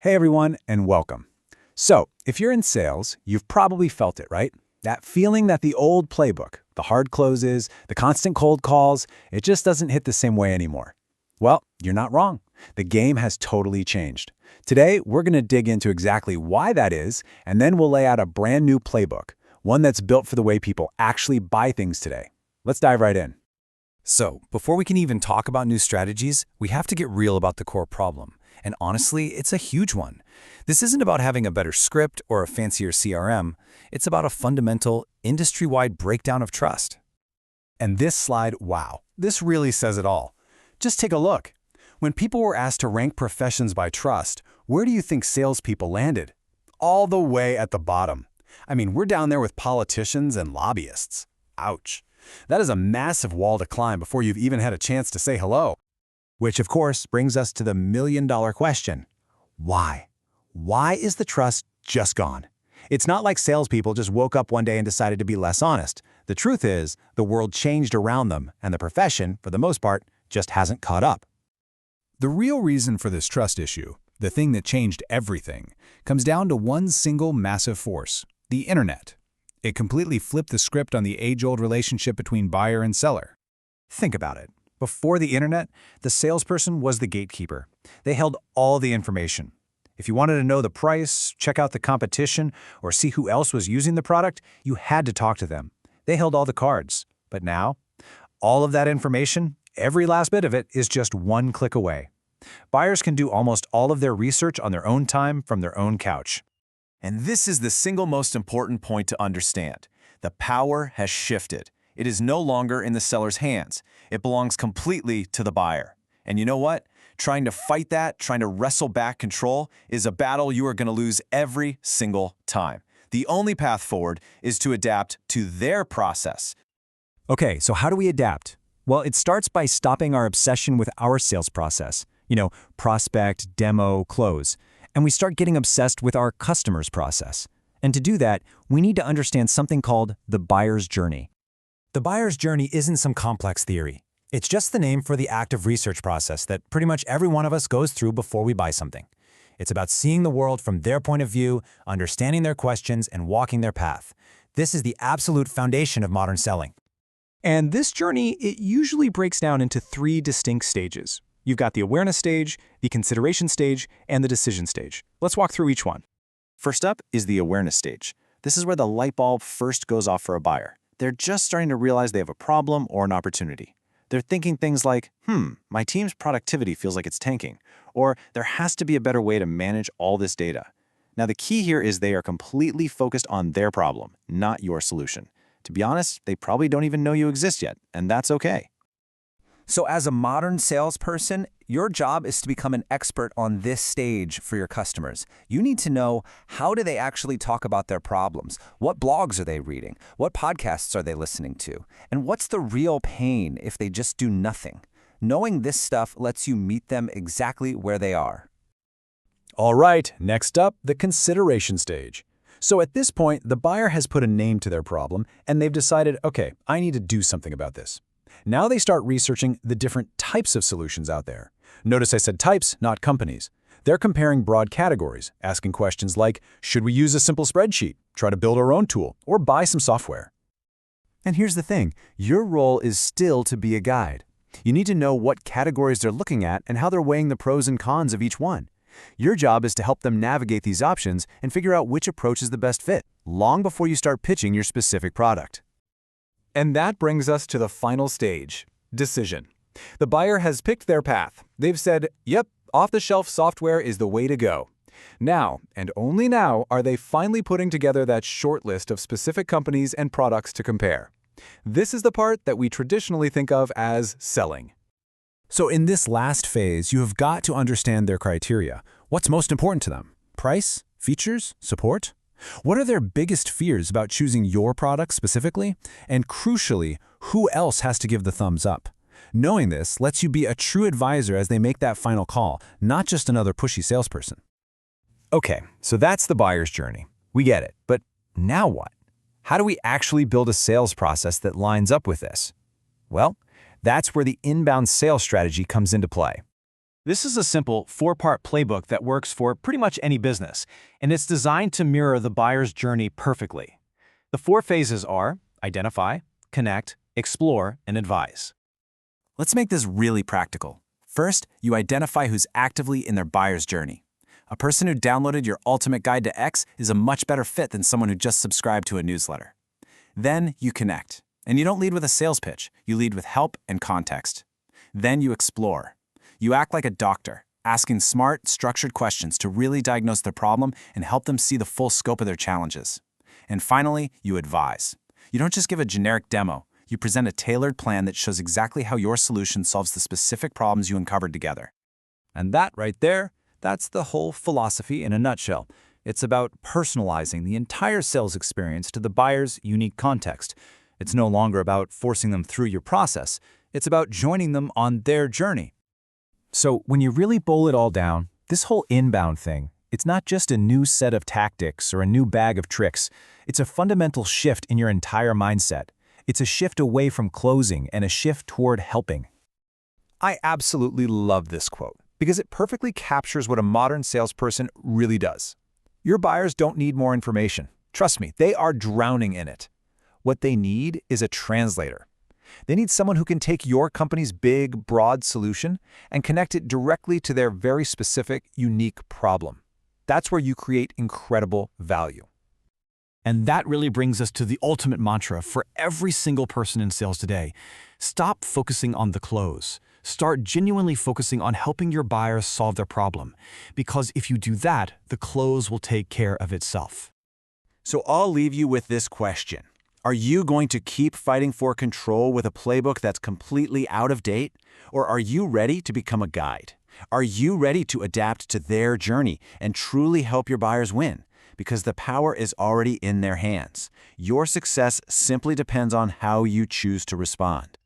Hey everyone, and welcome. So, if you're in sales, you've probably felt it, right? That feeling that the old playbook, the hard closes, the constant cold calls, it just doesn't hit the same way anymore. Well, you're not wrong. The game has totally changed. Today, we're going to dig into exactly why that is, and then we'll lay out a brand new playbook, one that's built for the way people actually buy things today. Let's dive right in. So, before we can even talk about new strategies, we have to get real about the core problem. And honestly, it's a huge one. This isn't about having a better script or a fancier CRM. It's about a fundamental, industry-wide breakdown of trust. And this slide, wow, this really says it all. Just take a look. When people were asked to rank professions by trust, where do you think salespeople landed? All the way at the bottom. I mean, we're down there with politicians and lobbyists. Ouch. That is a massive wall to climb before you've even had a chance to say hello. Which, of course, brings us to the million-dollar question. Why? Why is the trust just gone? It's not like salespeople just woke up one day and decided to be less honest. The truth is, the world changed around them, and the profession, for the most part, just hasn't caught up. The real reason for this trust issue, the thing that changed everything, comes down to one single massive force: the internet. It completely flipped the script on the age-old relationship between buyer and seller. Think about it. Before the internet, the salesperson was the gatekeeper. They held all the information. If you wanted to know the price, check out the competition, or see who else was using the product, you had to talk to them. They held all the cards. But now, all of that information, every last bit of it, is just one click away. Buyers can do almost all of their research on their own time from their own couch. And this is the single most important point to understand. The power has shifted. It is no longer in the seller's hands. It belongs completely to the buyer. And you know what? Trying to fight that, trying to wrestle back control, is a battle you are going to lose every single time. The only path forward is to adapt to their process. Okay, so how do we adapt? Well, it starts by stopping our obsession with our sales process. Prospect, demo, close. And we start getting obsessed with our customer's process. And to do that, we need to understand something called the buyer's journey. The buyer's journey isn't some complex theory. It's just the name for the active research process that pretty much every one of us goes through before we buy something. It's about seeing the world from their point of view, understanding their questions, and walking their path. This is the absolute foundation of modern selling. And this journey, it usually breaks down into three distinct stages. You've got the awareness stage, the consideration stage, and the decision stage. Let's walk through each one. First up is the awareness stage. This is where the light bulb first goes off for a buyer. They're just starting to realize they have a problem or an opportunity. They're thinking things like, my team's productivity feels like it's tanking, or there has to be a better way to manage all this data. Now, the key here is they are completely focused on their problem, not your solution. To be honest, they probably don't even know you exist yet, and that's okay. So as a modern salesperson, your job is to become an expert on this stage for your customers. You need to know, how do they actually talk about their problems? What blogs are they reading? What podcasts are they listening to? And what's the real pain if they just do nothing? Knowing this stuff lets you meet them exactly where they are. All right, next up, the consideration stage. So at this point, the buyer has put a name to their problem, and they've decided, okay, I need to do something about this. Now they start researching the different types of solutions out there. Notice I said types, not companies. They're comparing broad categories, asking questions like, should we use a simple spreadsheet, try to build our own tool, or buy some software? And here's the thing, your role is still to be a guide. You need to know what categories they're looking at and how they're weighing the pros and cons of each one. Your job is to help them navigate these options and figure out which approach is the best fit, long before you start pitching your specific product. And that brings us to the final stage, decision. The buyer has picked their path. They've said, yep, off-the-shelf software is the way to go. Now, and only now, are they finally putting together that short list of specific companies and products to compare. This is the part that we traditionally think of as selling. So in this last phase, you have got to understand their criteria. What's most important to them? Price? Features? Support? What are their biggest fears about choosing your product specifically? And crucially, who else has to give the thumbs up? Knowing this lets you be a true advisor as they make that final call, not just another pushy salesperson. Okay, so that's the buyer's journey. We get it, but now what? How do we actually build a sales process that lines up with this? Well, that's where the inbound sales strategy comes into play. This is a simple 4-part playbook that works for pretty much any business, and it's designed to mirror the buyer's journey perfectly. The 4 phases are identify, connect, explore, and advise. Let's make this really practical. First, you identify who's actively in their buyer's journey. A person who downloaded your ultimate guide to X is a much better fit than someone who just subscribed to a newsletter. Then you connect. And you don't lead with a sales pitch, you lead with help and context. Then you explore. You act like a doctor, asking smart, structured questions to really diagnose their problem and help them see the full scope of their challenges. And finally, you advise. You don't just give a generic demo, you present a tailored plan that shows exactly how your solution solves the specific problems you uncovered together. And that right there, that's the whole philosophy in a nutshell. It's about personalizing the entire sales experience to the buyer's unique context. It's no longer about forcing them through your process. It's about joining them on their journey. So when you really boil it all down, this whole inbound thing, it's not just a new set of tactics or a new bag of tricks. It's a fundamental shift in your entire mindset. It's a shift away from closing and a shift toward helping. I absolutely love this quote because it perfectly captures what a modern salesperson really does. Your buyers don't need more information. Trust me, they are drowning in it. What they need is a translator. They need someone who can take your company's big, broad solution and connect it directly to their very specific, unique problem. That's where you create incredible value. And that really brings us to the ultimate mantra for every single person in sales today. Stop focusing on the close. Start genuinely focusing on helping your buyers solve their problem. Because if you do that, the close will take care of itself. So I'll leave you with this question. Are you going to keep fighting for control with a playbook that's completely out of date? Or are you ready to become a guide? Are you ready to adapt to their journey and truly help your buyers win? Because the power is already in their hands. Your success simply depends on how you choose to respond.